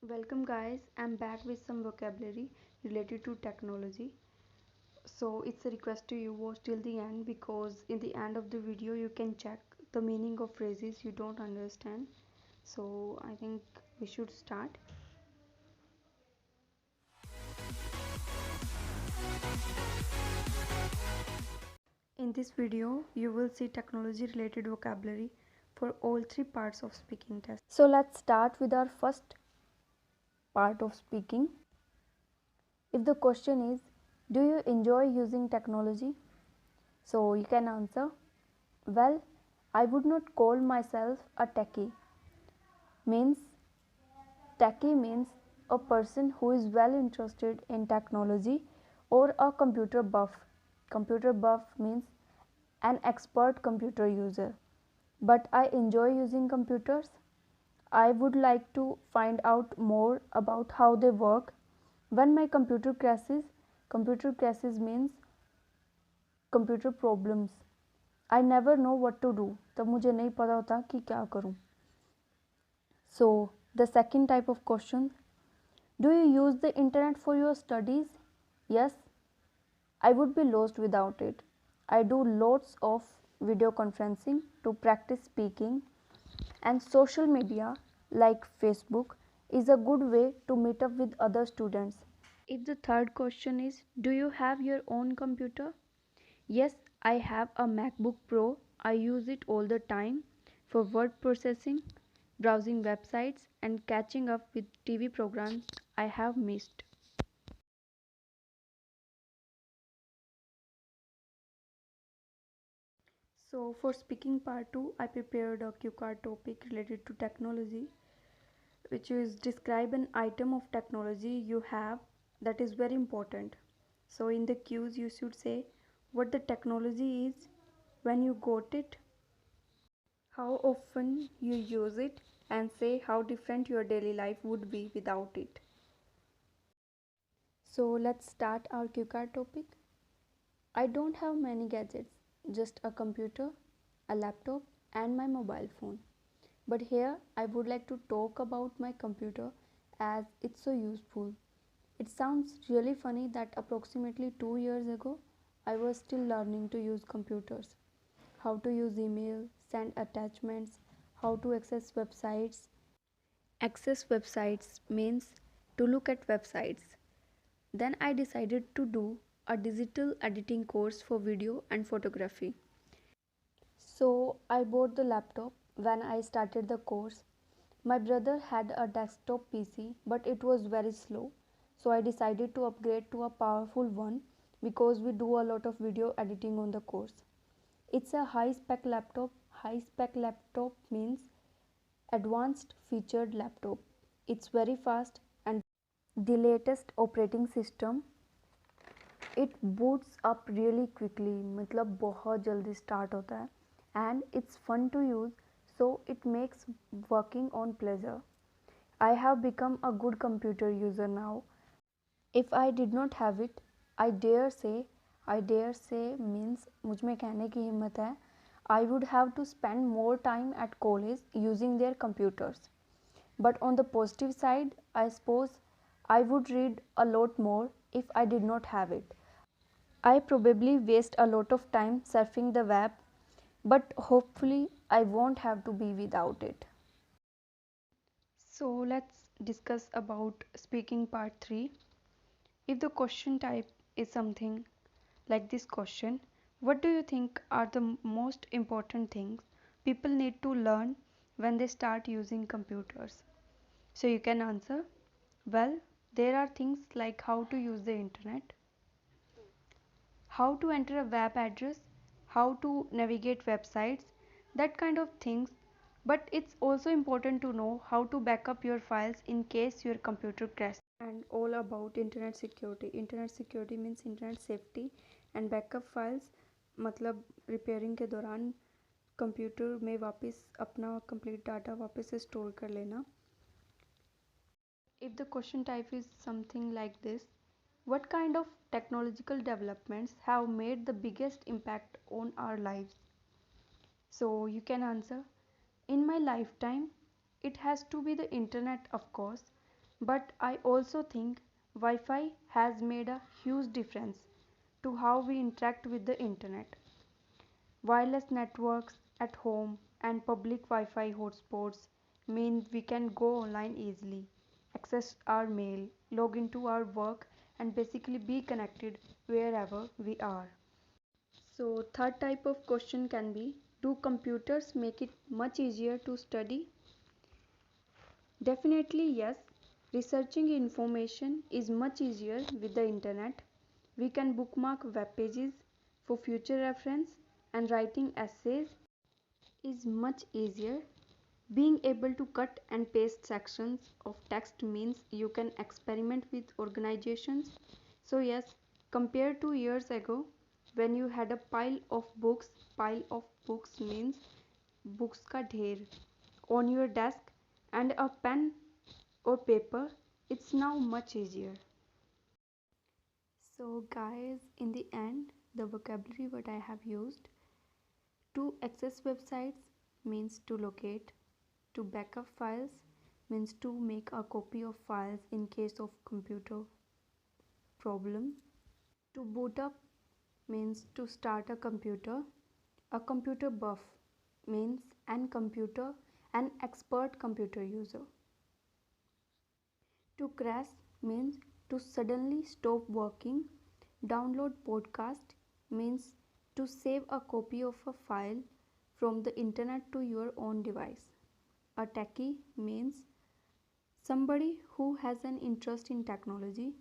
Welcome guys, I'm back with some vocabulary related to technology. So it's a request to you watch till the end because in the end of the video you can check the meaning of phrases you don't understand. So I think we should start. In this video you will see technology related vocabulary for all three parts of speaking test. So let's start with our first part of speaking. If the question is, do you enjoy using technology? So you can answer, well, I would not call myself a techie. Means techie means a person who is well interested in technology or a computer buff. Computer buff means an expert computer user. But I enjoy using computers. I would like to find out more about how they work. When my computer crashes means computer problems. I never know what to do. तब मुझे नहीं पता होता कि क्या करूं. So the second type of question, do you use the internet for your studies? Yes, I would be lost without it. I do lots of video conferencing to practice speaking, and social media like Facebook is a good way to meet up with other students. If the third question is, do you have your own computer? Yes, I have a MacBook Pro. I use it all the time for word processing, browsing websites, and catching up with TV programs I have missed. So, for speaking part 2, I prepared a cue card topic related to technology, which is describe an item of technology you have that is very important. So, in the cues, you should say what the technology is, when you got it, how often you use it, and say how different your daily life would be without it. So let's start our cue card topic. I don't have many gadgets, just a computer, a laptop, and my mobile phone. But here I would like to talk about my computer as it's so useful. It sounds really funny that approximately 2 years ago I was still learning to use computers. How to use email, send attachments, how to access websites. Access websites means to look at websites. Then I decided to do a digital editing course for video and photography. So I bought the laptop when I started the course. My brother had a desktop PC, but it was very slow. So I decided to upgrade to a powerful one because we do a lot of video editing on the course. It's a high spec laptop. High spec laptop means advanced featured laptop. It's very fast and the latest operating system. It boots up really quickly, मतलब बहुत जल्दी start होता है, and it's fun to use, so it makes working on pleasure. I have become a good computer user now. If I did not have it, I dare say means मुझ में कहने की हिम्मत है, I would have to spend more time at college using their computers. But on the positive side, I suppose I would read a lot more if I did not have it. I probably waste a lot of time surfing the web, but hopefully I won't have to be without it. So let's discuss about speaking part 3. If the question type is something like this question, what do you think are the most important things people need to learn when they start using computers? So you can answer, well, there are things like how to use the internet, how to enter a web address, how to navigate websites, that kind of things. But it's also important to know how to back up your files in case your computer crashes. And all about internet security. Internet security means internet safety and backup files, मतलब repairing के दौरान computer में वापस अपना complete data वापस से store कर लेना. If the question type is something like this, what kind of technological developments have made the biggest impact on our lives? So you can answer, in my lifetime, it has to be the internet, of course. But I also think Wi-Fi has made a huge difference to how we interact with the internet. Wireless networks at home and public Wi-Fi hotspots mean we can go online easily, access our mail, log into our work, and basically be connected wherever we are. So, third type of question can be, do computers make it much easier to study? Definitely yes. Researching information is much easier with the internet. We can bookmark web pages for future reference, and writing essays is much easier. Being able to cut and paste sections of text means you can experiment with organizations. So yes, compared to years ago when you had a pile of books means books ka dher on your desk and a pen or paper, it's now much easier. So guys, in the end, the vocabulary what I have used: to access websites means to locate, to backup files means to make a copy of files in case of computer problem, to boot up means to start a computer, a computer buff means an expert computer user, to crash means to suddenly stop working, download podcast means to save a copy of a file from the internet to your own device. A techie means somebody who has an interest in technology.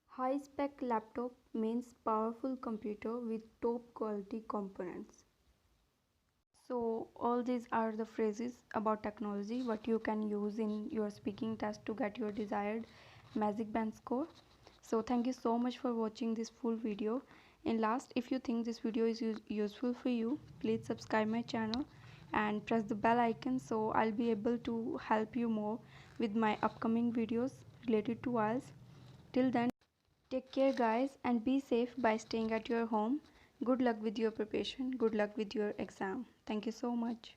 High spec laptop means powerful computer with top quality components. So all these are the phrases about technology what you can use in your speaking test to get your desired magic band score. So thank you so much for watching this full video. And last, if you think this video is useful for you, please subscribe my channel and press the bell icon so I'll be able to help you more with my upcoming videos related to IELTS. Till then, take care guys and be safe by staying at your home. Good luck with your preparation. Good luck with your exam. Thank you so much.